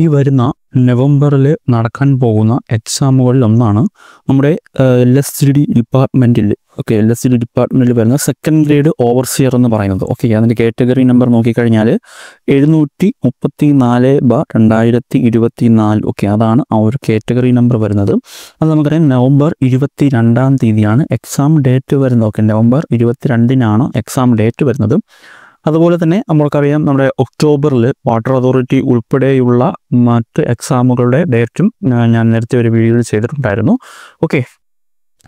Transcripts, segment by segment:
ഈ വരുന്ന നവംബറിൽ നടക്കാൻ പോകുന്ന എക്സാമുകളിൽ ഒന്നാണ് നമ്മുടെ LSTD ഡിപ്പാർട്ട്മെൻറ്റിൽ LSTD ഡിപ്പാർട്ട്മെൻറ്റിൽ വരുന്ന സെക്കൻഡ് ഗ്രേഡ് ഓവർസിയർ എന്ന് പറയുന്നത്. അതിൻ്റെ കാറ്റഗറി നമ്പർ നോക്കിക്കഴിഞ്ഞാൽ 734/2024. അതാണ് ആ ഒരു കാറ്റഗറി നമ്പർ വരുന്നത്. അത് നമുക്കറിയാം നവംബർ 22-ാം തീയതിയാണ് എക്സാം ഡേറ്റ് വരുന്നത്. നവംബർ 22-നാണ് എക്സാം ഡേറ്റ് വരുന്നത്. അതുപോലെ തന്നെ നമ്മൾക്കറിയാം നമ്മുടെ ഒക്ടോബറിൽ വാട്ടർ അതോറിറ്റി ഉൾപ്പെടെയുള്ള മറ്റ് എക്സാമുകളുടെ ഡേറ്റും ഞാൻ നേരത്തെ ഒരു വീഡിയോയിൽ ചെയ്തിട്ടുണ്ടായിരുന്നു.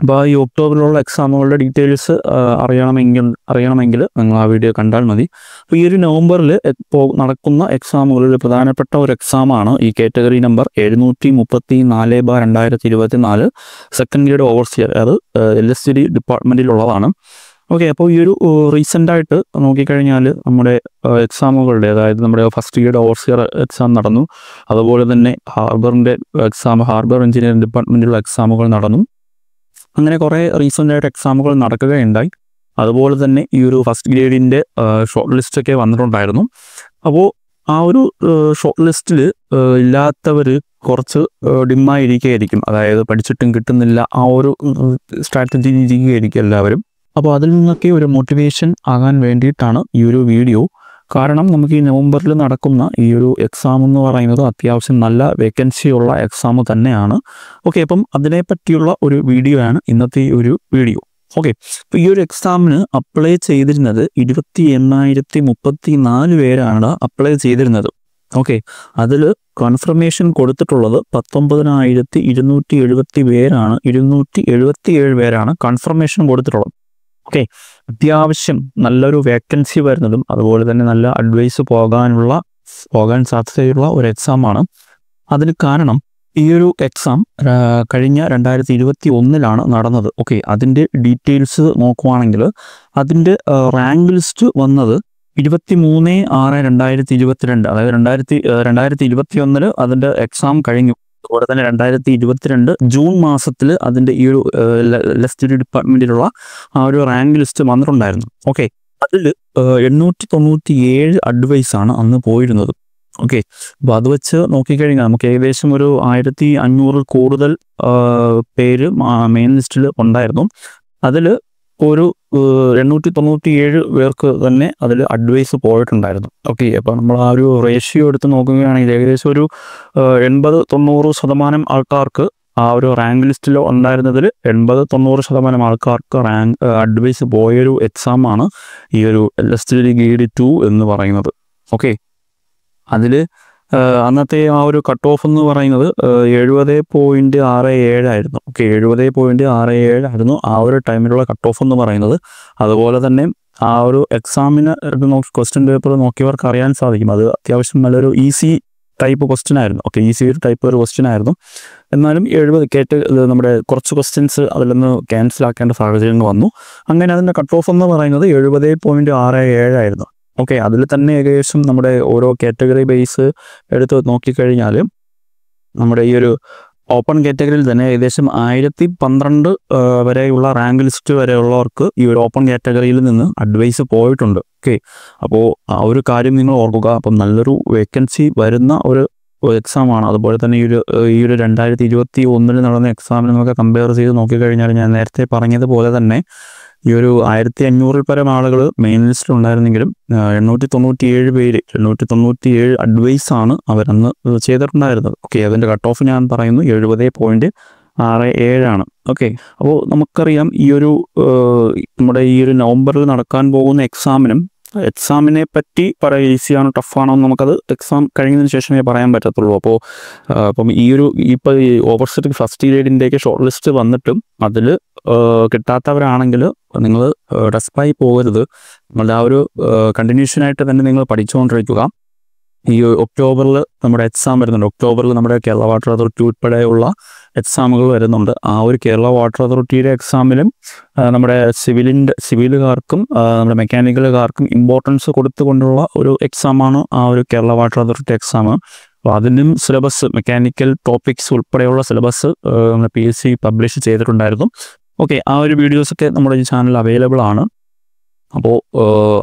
അപ്പോൾ ഈ ഒക്ടോബറിലുള്ള എക്സാമുകളുടെ ഡീറ്റെയിൽസ് അറിയണമെങ്കിൽ നിങ്ങൾ ആ വീഡിയോ കണ്ടാൽ മതി. അപ്പോൾ ഈ ഒരു നവംബറിൽ ഇപ്പോൾ നടക്കുന്ന എക്സാമുകളിൽ പ്രധാനപ്പെട്ട ഒരു എക്സാമാണ് ഈ category number 734/2024 second grade overseer. അത് LSTD ഡിപ്പാർട്ട്മെൻറ്റിലുള്ളതാണ്. അപ്പോൾ ഈ ഒരു റീസെൻ്റായിട്ട് നോക്കിക്കഴിഞ്ഞാൽ നമ്മുടെ എക്സാമുകളുടെ, അതായത് നമ്മുടെ ഫസ്റ്റ് ഗ്രേഡ് ഓവർസിയർ എക്സാം നടന്നു. അതുപോലെ തന്നെ ഹാർബർ എഞ്ചിനീയറിംഗ് ഡിപ്പാർട്ട്മെൻറ്റിലുള്ള എക്സാമുകൾ നടന്നു. അങ്ങനെ കുറേ റീസെൻ്റായിട്ട് എക്സാമുകൾ നടക്കുകയുണ്ടായി. അതുപോലെ തന്നെ ഈ ഒരു ഫസ്റ്റ് ഗ്രേഡിൻ്റെ ഷോർട്ട് ലിസ്റ്റൊക്കെ വന്നിട്ടുണ്ടായിരുന്നു. അപ്പോൾ ആ ഒരു ഷോർട്ട് ലിസ്റ്റിൽ ഇല്ലാത്തവർ കുറച്ച് ഡിമ്മായിരിക്കുകയായിരിക്കും, അതായത് പഠിച്ചിട്ടും കിട്ടുന്നില്ല ആ ഒരു സ്ട്രാറ്റജി ഇരിക്കുകയായിരിക്കും എല്ലാവരും. അപ്പോൾ അതിൽ നിന്നൊക്കെ ഒരു മോട്ടിവേഷൻ ആകാൻ വേണ്ടിയിട്ടാണ് ഈ ഒരു വീഡിയോ. കാരണം നമുക്ക് ഈ നവംബറിൽ നടക്കുന്ന ഈ ഒരു എക്സാം എന്ന് പറയുന്നത് അത്യാവശ്യം നല്ല വേക്കൻസി ഉള്ള എക്സാം തന്നെയാണ്. അപ്പം അതിനെപ്പറ്റിയുള്ള ഒരു വീഡിയോ ആണ് ഇന്നത്തെ ഈ ഒരു വീഡിയോ. അപ്പോൾ ഈ ഒരു എക്സാമിന് അപ്ലൈ ചെയ്തിരുന്നത് 28,034 പേരാണ് അപ്ലൈ ചെയ്തിരുന്നത്. അതിൽ കൺഫർമേഷൻ കൊടുത്തിട്ടുള്ളത് 19,270 പേരാണ്. 277 പേരാണ് കൺഫർമേഷൻ കൊടുത്തിട്ടുള്ളത്. അത്യാവശ്യം നല്ലൊരു വേക്കൻസി വരുന്നതും അതുപോലെ തന്നെ നല്ല അഡ്വൈസ് പോകാൻ സാധ്യതയുള്ള ഒരു എക്സാമാണ്. അതിന് കാരണം ഈ ഒരു എക്സാം കഴിഞ്ഞ 2021-ലാണ് നടന്നത്. അതിൻ്റെ ഡീറ്റെയിൽസ് നോക്കുവാണെങ്കിൽ അതിൻ്റെ റാങ്ക് ലിസ്റ്റ് വന്നത് 23/6/2022, അതായത് 2021 അതിൻ്റെ എക്സാം കഴിഞ്ഞു. അതുപോലെ തന്നെ 2022 ജൂൺ മാസത്തിൽ അതിൻ്റെ ഈ ഒരു LSTD ഡിപ്പാർട്ട്മെൻറ്റിലുള്ള ആ ഒരു റാങ്ക് ലിസ്റ്റ് വന്നിട്ടുണ്ടായിരുന്നു. അതിൽ 897 അഡ്വൈസാണ് അന്ന് പോയിരുന്നത്. അപ്പോൾ അത് വെച്ച് നോക്കിക്കഴിഞ്ഞാൽ നമുക്ക് ഏകദേശം ഒരു 1500 കൂടുതൽ പേര് മെയിൻ ലിസ്റ്റിൽ ഉണ്ടായിരുന്നു. അതിൽ ഒരു 897 പേർക്ക് തന്നെ അതിൽ അഡ്വൈസ് പോയിട്ടുണ്ടായിരുന്നു. അപ്പോൾ നമ്മൾ ആ ഒരു റേഷ്യോ എടുത്ത് നോക്കുകയാണെങ്കിൽ ഏകദേശം ഒരു 80-90% ആൾക്കാർക്ക് ആ ഒരു റാങ്ക് ലിസ്റ്റിൽ ഉണ്ടായിരുന്നതിൽ 80-90% ആൾക്കാർക്ക് അഡ്വൈസ് പോയൊരു എക്സാമാണ് ഈ ഒരു LSTD ഗ്രേഡ് 2 എന്ന് പറയുന്നത്. അതിൽ അന്നത്തെ ആ ഒരു കട്ട് ഓഫ് എന്ന് പറയുന്നത് 70.67 ആയിരുന്നു. 70.67 ആയിരുന്നു ആ ഒരു ടൈമിലുള്ള കട്ട് ഓഫ് എന്ന് പറയുന്നത്. അതുപോലെ തന്നെ ആ ഒരു എക്സാമിന് ക്വസ്റ്റ്യൻ പേപ്പർ നോക്കിയവർക്ക് അറിയാൻ സാധിക്കും, അത് അത്യാവശ്യം നല്ലൊരു ഈസി ടൈപ്പ് ക്വസ്റ്റ്യൻ ആയിരുന്നു. ഈസി ടൈപ്പ് ഒരു ക്വസ്റ്റ്യൻ ആയിരുന്നു. എന്നാലും 70 നമ്മുടെ കുറച്ച് ക്വസ്റ്റ്യൻസ് അതിൽ നിന്ന് ക്യാൻസൽ ആക്കേണ്ട സാഹചര്യങ്ങൾ വന്നു. അങ്ങനെ അതിൻ്റെ കട്ട് ഓഫ് എന്ന് പറയുന്നത് 70.67 ആയിരുന്നു. അതിൽ തന്നെ ഏകദേശം നമ്മുടെ ഓരോ കാറ്റഗറി ബേസ് എടുത്ത് നോക്കിക്കഴിഞ്ഞാൽ നമ്മുടെ ഈ ഒരു ഓപ്പൺ കാറ്റഗറിയിൽ തന്നെ ഏകദേശം 1012 വരെയുള്ള റാങ്ക് ലിസ്റ്റ് വരെയുള്ളവർക്ക് ഈ ഒരു ഓപ്പൺ കാറ്റഗറിയിൽ നിന്ന് അഡ്വൈസ് പോയിട്ടുണ്ട്. അപ്പോൾ ആ ഒരു കാര്യം നിങ്ങൾ ഓർക്കുക. അപ്പം നല്ലൊരു വേക്കൻസി വരുന്ന ഒരു എക്സാമാണ്. അതുപോലെ തന്നെ ഈ ഒരു 2021 നടന്ന എക്സാമിന് നമുക്ക് കമ്പയർ ചെയ്ത് നോക്കിക്കഴിഞ്ഞാൽ ഞാൻ നേരത്തെ പറഞ്ഞതുപോലെ തന്നെ ഈ ഒരു 1500 പരം ആളുകൾ മെയിൻ ലിസ്റ്റിൽ ഉണ്ടായിരുന്നെങ്കിലും 897 അഡ്വൈസാണ് അവരന്ന് ചെയ്തിട്ടുണ്ടായിരുന്നത്. അതിൻ്റെ കട്ട് ഓഫ് ഞാൻ പറയുന്നു 70.67 ആണ്. അപ്പോൾ നമുക്കറിയാം ഈ ഒരു നമ്മുടെ ഈ ഒരു നവംബറിൽ നടക്കാൻ പോകുന്ന എക്സാമിനെ പറ്റി ഈസിയാണോ ടഫാണോ എന്ന് നമുക്കത് എക്സാം കഴിഞ്ഞതിന് ശേഷമേ പറയാൻ പറ്റത്തുള്ളൂ. അപ്പം ഈ ഓവർസിയർ ഫസ്റ്റ് ഗ്രേഡിൻ്റെയൊക്കെ ഷോർട്ട് ലിസ്റ്റ് വന്നിട്ടും അതിൽ കിട്ടാത്തവരാണെങ്കിൽ നിങ്ങൾ ഡെസ്പായി പോകരുത്. നിങ്ങളുടെ ആ ഒരു കണ്ടിന്യൂഷനായിട്ട് തന്നെ നിങ്ങൾ പഠിച്ചുകൊണ്ടിരിക്കുക. ഈ ഒക്ടോബറിൽ നമ്മുടെ എക്സാം വരുന്നുണ്ട്. ഒക്ടോബറിൽ നമ്മുടെ കേരള വാട്ടർ അതോറിറ്റി ഉൾപ്പെടെയുള്ള എക്സാമുകൾ വരുന്നുണ്ട്. ആ ഒരു കേരള വാട്ടർ അതോറിറ്റിയുടെ എക്സാമിലും നമ്മുടെ സിവിലുകാർക്കും നമ്മുടെ മെക്കാനിക്കലുകാർക്കും ഇമ്പോർട്ടൻസ് കൊടുത്തുകൊണ്ടുള്ള ഒരു എക്സാമാണ് ആ ഒരു കേരള വാട്ടർ അതോറിറ്റി എക്സാം. അപ്പോൾ അതിനും സിലബസ്, മെക്കാനിക്കൽ ടോപ്പിക്സ് ഉൾപ്പെടെയുള്ള സിലബസ് നമ്മുടെ PSC പബ്ലിഷ് ചെയ്തിട്ടുണ്ടായിരുന്നു. ആ ഒരു വീഡിയോസൊക്കെ നമ്മുടെ ഈ ചാനൽ അവൈലബിൾ ആണ്. അപ്പോൾ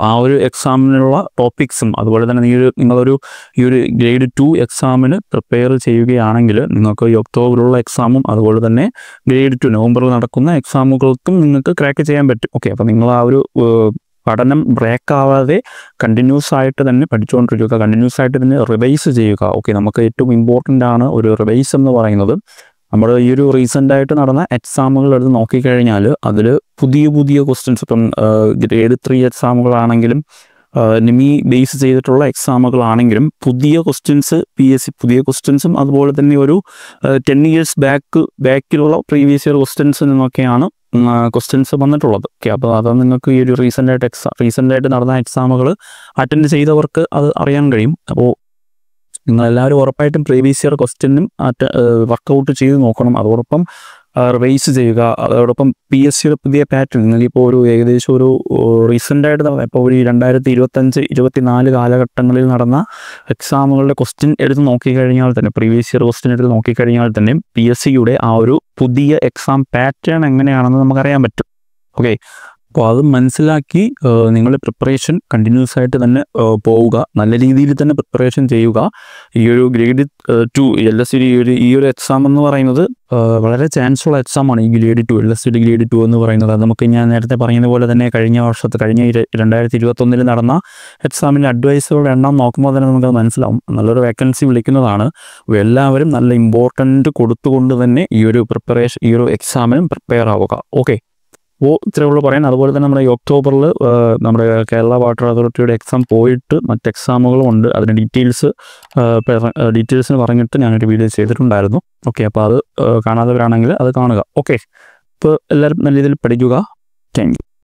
ആ ഒരു എക്സാമിനുള്ള ടോപ്പിക്സും അതുപോലെ തന്നെ നിങ്ങളൊരു ഈ ഒരു ഗ്രേഡ് 2 എക്സാമിന് പ്രിപ്പയർ ചെയ്യുകയാണെങ്കിൽ നിങ്ങൾക്ക് ഈ ഒക്ടോബറിലുള്ള എക്സാമും അതുപോലെ തന്നെ ഗ്രേഡ് 2 നവംബറിൽ നടക്കുന്ന എക്സാമുകൾക്കും നിങ്ങൾക്ക് ക്രാക്ക് ചെയ്യാൻ പറ്റും. ഓക്കെ, അപ്പോൾ നിങ്ങൾ ആ ഒരു പഠനം ബ്രേക്ക് ആവാതെ കണ്ടിന്യൂസ് ആയിട്ട് തന്നെ പഠിച്ചുകൊണ്ടിരിക്കുക, കണ്ടിന്യൂസ് ആയിട്ട് തന്നെ റിവൈസ് ചെയ്യുക. ഓക്കെ, നമുക്ക് ഏറ്റവും ഇമ്പോർട്ടൻ്റ് ആണ് ഒരു റിവൈസ് എന്ന് പറയുന്നത്. നമ്മൾ ഈ ഒരു റീസെൻ്റായിട്ട് നടന്ന എക്സാമുകൾ എടുത്ത് നോക്കിക്കഴിഞ്ഞാൽ അതിൽ പുതിയ പുതിയ ക്വസ്റ്റ്യൻസ്, ഇപ്പം ഗ്രേഡ് 3 എക്സാമുകളാണെങ്കിലും നിമി ബേസ് ചെയ്തിട്ടുള്ള എക്സാമുകളാണെങ്കിലും പുതിയ ക്വസ്റ്റ്യൻസ്, PSC പുതിയ ക്വസ്റ്റ്യൻസും അതുപോലെ തന്നെ ഒരു 10 years ബാക്കിലുള്ള പ്രീവിയസ് ഇയർ ക്വസ്റ്റ്യൻസിൽ നിന്നൊക്കെയാണ് ക്വസ്റ്റ്യൻസ് വന്നിട്ടുള്ളത്. ഓക്കെ, അപ്പോൾ അത് നിങ്ങൾക്ക് ഈ ഒരു റീസെൻ്റായിട്ട് നടന്ന എക്സാമുകൾ അറ്റൻഡ് ചെയ്തവർക്ക് അത് അറിയാൻ കഴിയും. അപ്പോൾ നിങ്ങളെല്ലാവരും ഉറപ്പായിട്ടും പ്രീവിയസ് ഇയർ ക്വസ്റ്റ്യനും വർക്കൗട്ട് ചെയ്ത് നോക്കണം. അതോടൊപ്പം റിവൈസ് ചെയ്യുക. അതോടൊപ്പം PSCയുടെ പുതിയ പാറ്റേൺ നിങ്ങളിപ്പോൾ ഒരു ഏകദേശം ഒരു റീസെൻ്റായിട്ട് നടന്ന ഇപ്പോൾ ഒരു 2025-24 കാലഘട്ടങ്ങളിൽ നടന്ന എക്സാമുകളുടെ ക്വസ്റ്റ്യൻ എടുത്ത് നോക്കിക്കഴിഞ്ഞാൽ തന്നെ, പ്രീവിയസ് ഇയർ ക്വസ്റ്റ്യൻ എടുത്ത് നോക്കിക്കഴിഞ്ഞാൽ തന്നെ PSCയുടെ ആ ഒരു പുതിയ എക്സാം പാറ്റേൺ എങ്ങനെയാണെന്ന് നമുക്കറിയാൻ പറ്റും. ഓക്കെ, അപ്പോൾ അത് മനസ്സിലാക്കി നിങ്ങൾ പ്രിപ്പറേഷൻ കണ്ടിന്യൂസ് ആയിട്ട് തന്നെ പോവുക, നല്ല രീതിയിൽ തന്നെ പ്രിപ്പറേഷൻ ചെയ്യുക. ഈ ഒരു ഗ്രേഡ് 2 LSC ഈ ഒരു എക്സാം എന്ന് പറയുന്നത് വളരെ ചാൻസ് ഉള്ള എക്സാമാണ്. ഈ ഗ്രേഡ് 2 LSC ഗ്രേഡ് 2 എന്ന് പറയുന്നത് അത് നമുക്ക് ഞാൻ നേരത്തെ പറഞ്ഞതുപോലെ തന്നെ കഴിഞ്ഞ 2021 നടന്ന എക്സാമിൻ്റെ അഡ്വൈസുകളുടെ എണ്ണം നോക്കുമ്പോൾ തന്നെ നമുക്ക് മനസ്സിലാവും. നല്ലൊരു വേക്കൻസി വിളിക്കുന്നതാണ്. എല്ലാവരും നല്ല ഇമ്പോർട്ടൻ്റ് കൊടുത്തുകൊണ്ട് തന്നെ ഈ ഒരു എക്സാമിനും പ്രിപ്പയർ ആവുക. ഓക്കെ, അപ്പോൾ ഇത്രയുള്ളൂ പറയാൻ. അതുപോലെ തന്നെ നമ്മുടെ ഈ ഒക്ടോബറിൽ നമ്മുടെ കേരള വാട്ടർ അതോറിറ്റിയുടെ എക്സാം പോയിട്ട് മറ്റ് എക്സാമുകളും ഉണ്ട്. അതിൻ്റെ ഡീറ്റെയിൽസിന് പറഞ്ഞിട്ട് ഞാനൊരു വീഡിയോ ചെയ്തിട്ടുണ്ടായിരുന്നു. ഓക്കെ, അപ്പോൾ അത് കാണാത്തവരാണെങ്കിൽ അത് കാണുക. ഓക്കെ, ഇപ്പോൾ എല്ലാവരും നല്ല രീതിയിൽ പഠിക്കുക. Thank you.